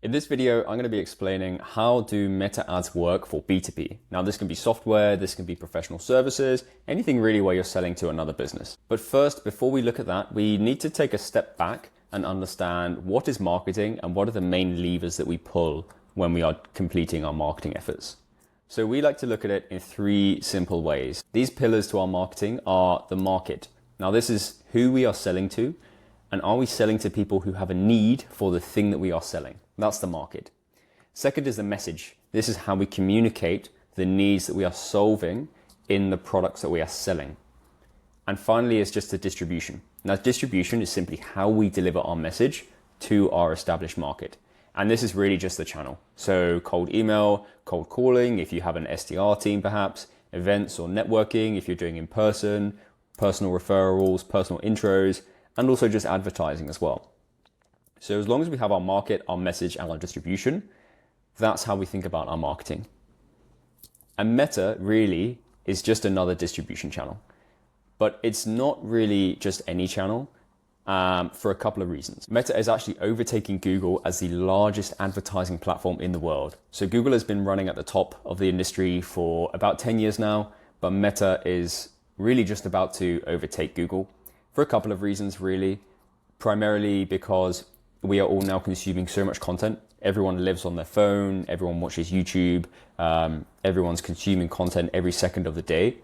In this video, I'm going to be explaining how do meta ads work for B2B. Now, this can be software, this can be professional services, anything really where you're selling to another business. But first, before we look at that, we need to take a step back and understand what is marketing and what are the main levers that we pull when we are completing our marketing efforts. So we like to look at it in three simple ways. These pillars to our marketing are the market. Now, this is who we are selling to, and are we selling to people who have a need for the thing that we are selling? That's the market. Second is the message. This is how we communicate the needs that we are solving in the products that we are selling. And finally is just the distribution. Now, distribution is simply how we deliver our message to our established market. And this is really just the channel. So cold email, cold calling, if you have an SDR team perhaps, events or networking, if you're doing in person, personal referrals, personal intros, and also just advertising as well. So as long as we have our market, our message, and our distribution, that's how we think about our marketing. And Meta really is just another distribution channel. But it's not really just any channel for a couple of reasons. Meta is actually overtaking Google as the largest advertising platform in the world. So Google has been running at the top of the industry for about 10 years now, but Meta is really just about to overtake Google for a couple of reasons, really. Primarily because we are all now consuming so much content. Everyone lives on their phone, everyone watches YouTube, everyone's consuming content every second of the day.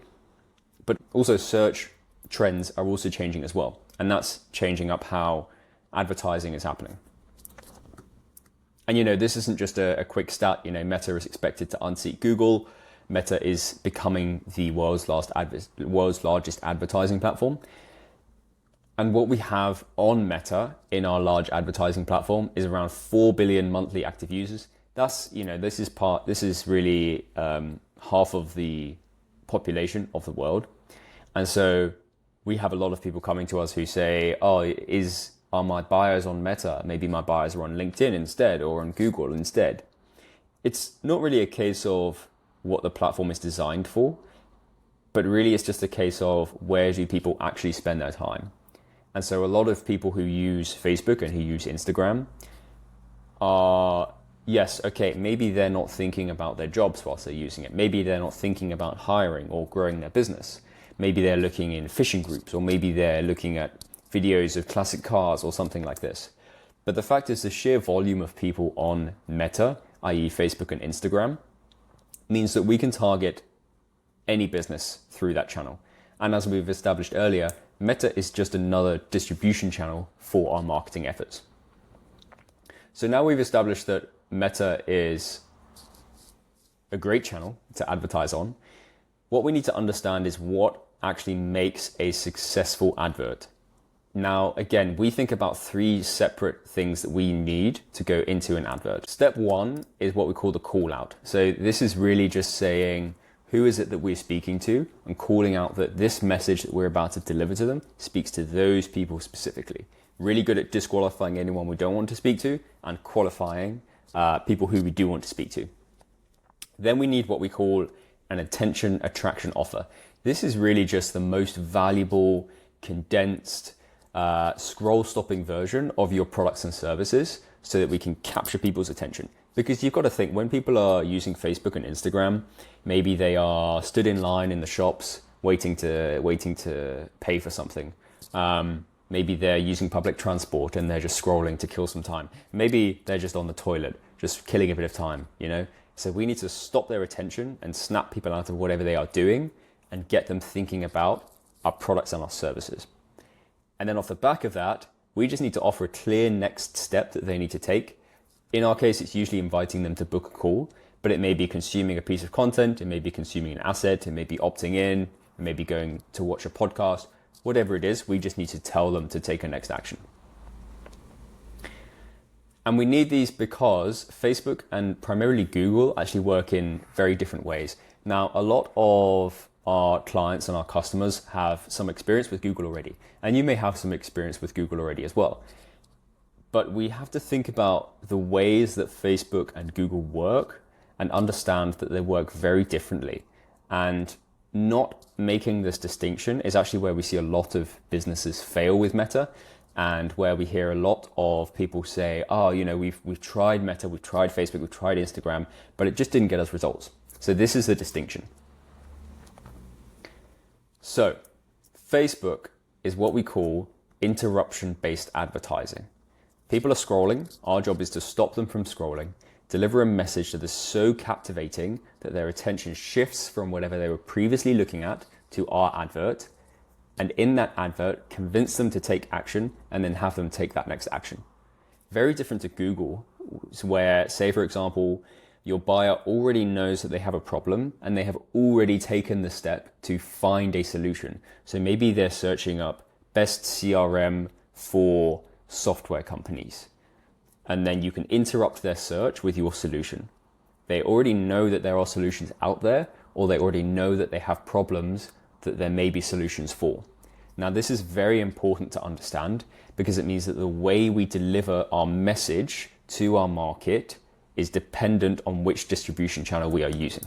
But also search trends are also changing as well. And that's changing up how advertising is happening. And this isn't just a quick stat. Meta is expected to unseat Google. Meta is becoming the world's largest advertising platform. And what we have on Meta in our large advertising platform is around 4 billion monthly active users. That's, this is really half of the population of the world. And so we have a lot of people coming to us who say, are my buyers on Meta? Maybe my buyers are on LinkedIn instead or on Google instead. It's not really a case of what the platform is designed for, but really it's just a case of where do people actually spend their time. And so a lot of people who use Facebook and who use Instagram are, maybe they're not thinking about their jobs whilst they're using it. Maybe they're not thinking about hiring or growing their business. Maybe they're looking in fishing groups, or maybe they're looking at videos of classic cars or something like this. But the fact is the sheer volume of people on Meta, i.e. Facebook and Instagram, means that we can target any business through that channel. And as we've established earlier, Meta is just another distribution channel for our marketing efforts. So now we've established that Meta is a great channel to advertise on. What we need to understand is what actually makes a successful advert. Now, again, we think about three separate things that we need to go into an advert. Step one is what we call the call out. So this is really just saying, who is it that we're speaking to, and calling out that this message that we're about to deliver to them speaks to those people specifically. Really good at disqualifying anyone we don't want to speak to and qualifying people who we do want to speak to. Then we need what we call an attention attraction offer. This is really just the most valuable, condensed, scroll-stopping version of your products and services so that we can capture people's attention. Because you've got to think, when people are using Facebook and Instagram, maybe they are stood in line in the shops waiting to pay for something. Maybe they're using public transport and they're just scrolling to kill some time. Maybe they're just on the toilet, just killing a bit of time, So we need to stop their attention and snap people out of whatever they are doing and get them thinking about our products and our services. And then off the back of that, we just need to offer a clear next step that they need to take. In our case, it's usually inviting them to book a call, but it may be consuming a piece of content, it may be consuming an asset, it may be opting in, it may be going to watch a podcast, whatever it is, we just need to tell them to take a next action. And we need these because Facebook and primarily Google actually work in very different ways. Now, a lot of our clients and our customers have some experience with Google already, and you may have some experience with Google already as well. But we have to think about the ways that Facebook and Google work and understand that they work very differently. And not making this distinction is actually where we see a lot of businesses fail with Meta. and where we hear a lot of people say, oh, we've tried Meta, we've tried Facebook, we've tried Instagram, but it just didn't get us results. So this is the distinction. So Facebook is what we call interruption-based advertising. People are scrolling. Our job is to stop them from scrolling, deliver a message that is so captivating that their attention shifts from whatever they were previously looking at to our advert. And in that advert, convince them to take action and then have them take that next action. Very different to Google, where, say, for example, your buyer already knows that they have a problem and they have already taken the step to find a solution. So maybe they're searching up best CRM for software companies. And then you can interrupt their search with your solution. They already know that there are solutions out there, or they already know that they have problems that there may be solutions for. Now, this is very important to understand because it means that the way we deliver our message to our market is dependent on which distribution channel we are using.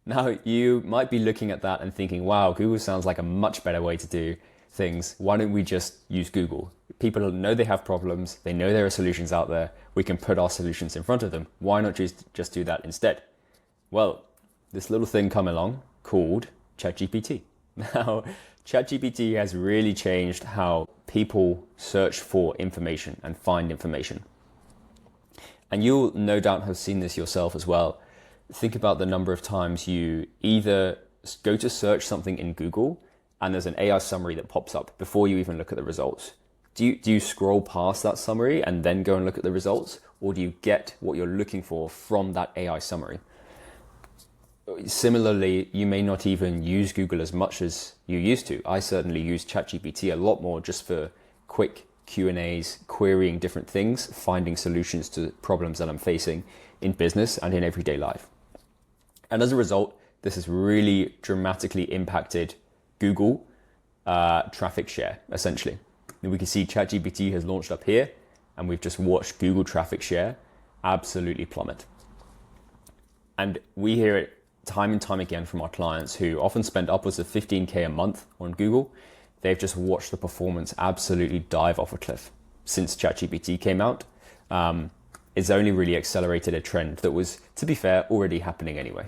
Now, you might be looking at that and thinking, wow, Google sounds like a much better way to do things. Why don't we just use Google? People know they have problems. They know there are solutions out there. We can put our solutions in front of them. Why not just do that instead? Well, this little thing come along called ChatGPT. Now, ChatGPT has really changed how people search for information and find information. And you'll no doubt have seen this yourself as well. Think about the number of times you either go to search something in Google and there's an AI summary that pops up before you even look at the results. Do you scroll past that summary and then go and look at the results? Or do you get what you're looking for from that AI summary? Similarly, you may not even use Google as much as you used to. I certainly use ChatGPT a lot more just for quick Q&As, querying different things, finding solutions to problems that I'm facing in business and in everyday life. And as a result, this has really dramatically impacted Google traffic share, essentially. And we can see ChatGPT has launched up here, and we've just watched Google traffic share absolutely plummet. And we hear it time and time again from our clients who often spend upwards of 15K a month on Google. They've just watched the performance absolutely dive off a cliff since ChatGPT came out. It's only really accelerated a trend that was, to be fair, already happening anyway.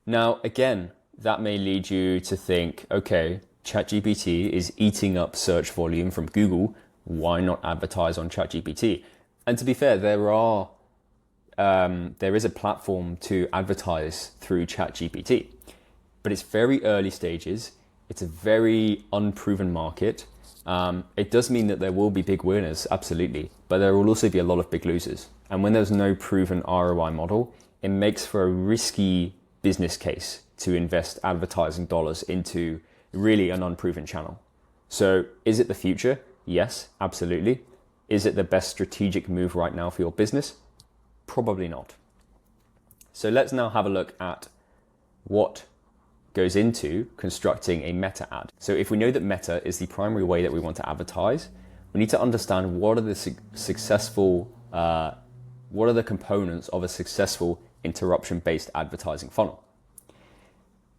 Now, again, that may lead you to think, okay, ChatGPT is eating up search volume from Google. Why not advertise on ChatGPT? And to be fair, there is a platform to advertise through ChatGPT, but it's very early stages. It's a very unproven market. It does mean that there will be big winners, absolutely, but there will also be a lot of big losers. And when there's no proven ROI model, it makes for a risky business case to invest advertising dollars into really an unproven channel. So is it the future? Yes, absolutely. Is it the best strategic move right now for your business? Probably not. So let's now have a look at what goes into constructing a meta ad. So if we know that meta is the primary way that we want to advertise, we need to understand what are the components of a successful interruption-based advertising funnel.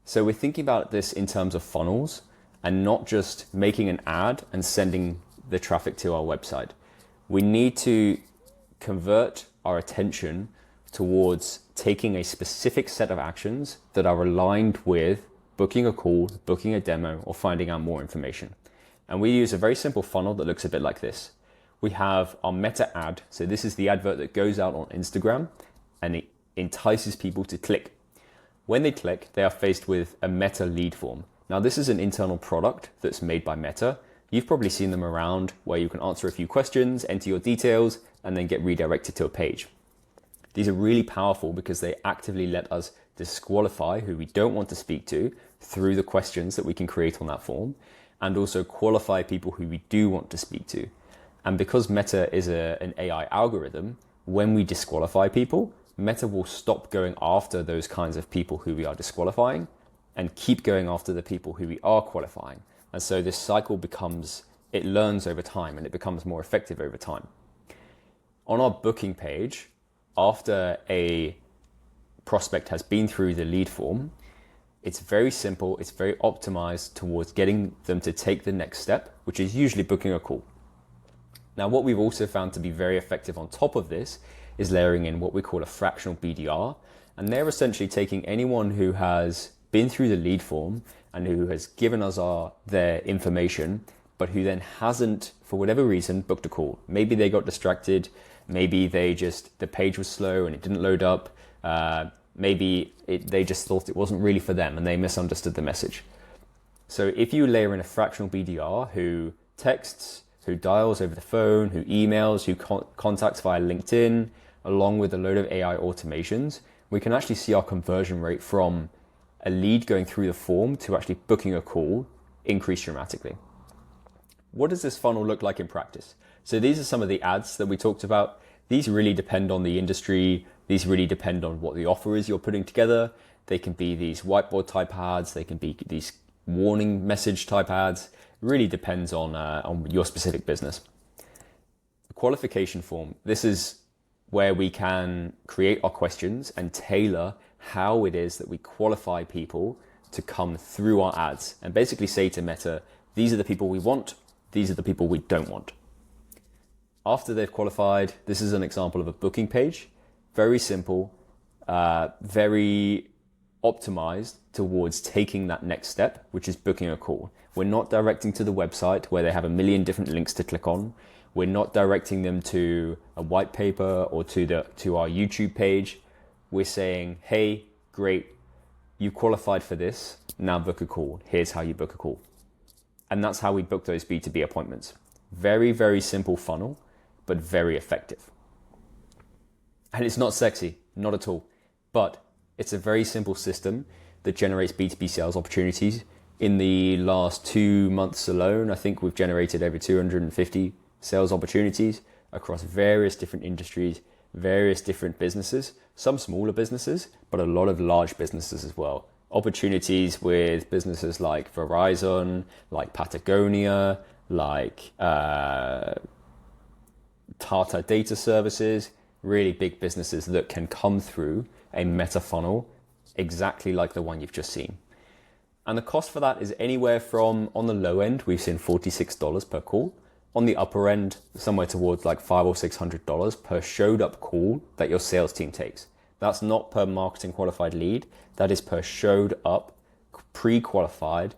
So we're thinking about this in terms of funnels and not just making an ad and sending the traffic to our website. We need to convert our attention towards taking a specific set of actions that are aligned with booking a call, booking a demo, or finding out more information. And we use a very simple funnel that looks a bit like this. We have our meta ad. So this is the advert that goes out on Instagram and it entices people to click. When they click, they are faced with a Meta lead form. Now, this is an internal product that's made by Meta. You've probably seen them around where you can answer a few questions, enter your details, and then get redirected to a page. These are really powerful because they actively let us disqualify who we don't want to speak to through the questions that we can create on that form, and also qualify people who we do want to speak to. And because Meta is an AI algorithm, when we disqualify people, Meta will stop going after those kinds of people who we are disqualifying and keep going after the people who we are qualifying. And so this cycle it learns over time and it becomes more effective over time. On our booking page, after a prospect has been through the lead form, It's very simple. It's very optimized towards getting them to take the next step, which is usually booking a call. Now, what we've also found to be very effective on top of this is layering in what we call a fractional BDR. And they're essentially taking anyone who has been through the lead form and who has given us their information, but who then hasn't, for whatever reason, booked a call. Maybe they got distracted. Maybe the page was slow and it didn't load up. They just thought it wasn't really for them and they misunderstood the message. So if you layer in a fractional BDR who texts, who dials over the phone, who emails, who contacts via LinkedIn, along with a load of AI automations, we can actually see our conversion rate from a lead going through the form to actually booking a call increase dramatically. What does this funnel look like in practice? So these are some of the ads that we talked about. These really depend on the industry. These really depend on what the offer is you're putting together. They can be these whiteboard type ads. They can be these warning message type ads. It really depends on your specific business. The qualification form. This is where we can create our questions and tailor how it is that we qualify people to come through our ads and basically say to Meta, these are the people we want, these are the people we don't want. After they've qualified, this is an example of a booking page. Very simple, very optimized towards taking that next step, which is booking a call. We're not directing to the website where they have a million different links to click on. We're not directing them to a white paper or to our YouTube page. We're saying, hey, great, you qualified for this. Now book a call. Here's how you book a call. And that's how we book those B2B appointments. Very, very simple funnel, but very effective. And it's not sexy, not at all. But it's a very simple system that generates B2B sales opportunities. In the last 2 months alone, I think we've generated over 250 sales opportunities across various different industries, various different businesses, some smaller businesses, but a lot of large businesses as well. Opportunities with businesses like Verizon, like Patagonia, like Tata Data Services, really big businesses that can come through a Meta funnel exactly like the one you've just seen. And the cost for that is anywhere from, on the low end, we've seen $46 per call. On the upper end, somewhere towards like $500 or $600 per showed up call that your sales team takes. That's not per marketing qualified lead. That is per showed up pre-qualified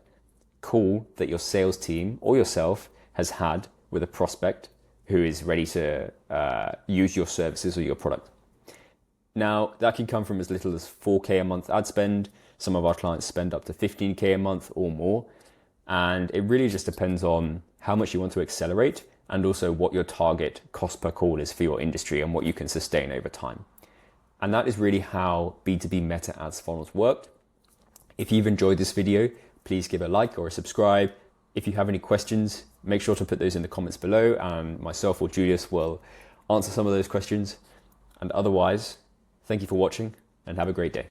call that your sales team or yourself has had with a prospect who is ready to use your services or your product. Now, that can come from as little as $4K a month ad spend. Some of our clients spend up to $15K a month or more. And it really just depends on how much you want to accelerate and also what your target cost per call is for your industry and what you can sustain over time. And that is really how B2B Meta ads funnels work. If you've enjoyed this video, please give a like or a subscribe. If you have any questions, make sure to put those in the comments below and myself or Julius will answer some of those questions. And otherwise, thank you for watching and have a great day.